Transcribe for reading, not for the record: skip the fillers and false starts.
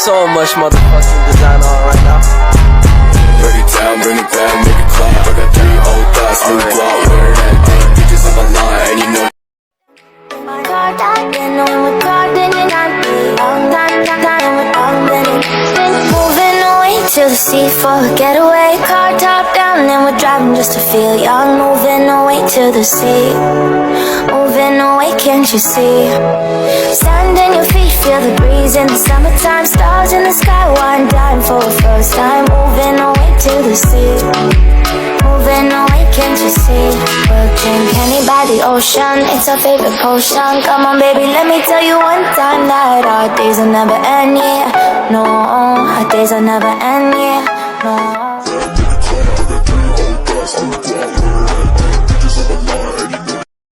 so much motherfucking design on right now. Break it down, bring it back, make it clap. I got 3 old thoughts, new block, where that thing. Bitches on my line, and you know. My God, I've been on with God, then you're not long time with all minute. Moving away to the sea for a getaway. Car top down, and we're driving just to feel young. Moving away to the sea. Moving away, can't you see? Sand in your feet, feel the breeze in the summertime. Stars in the sky, one dime for the first time. Moving away to the sea. Moving away, can't you see? We'll drink honey by the ocean, it's our favorite potion. Come on baby, let me tell you one time that our days will never end, yeah. No, our days will never end, yeah. No.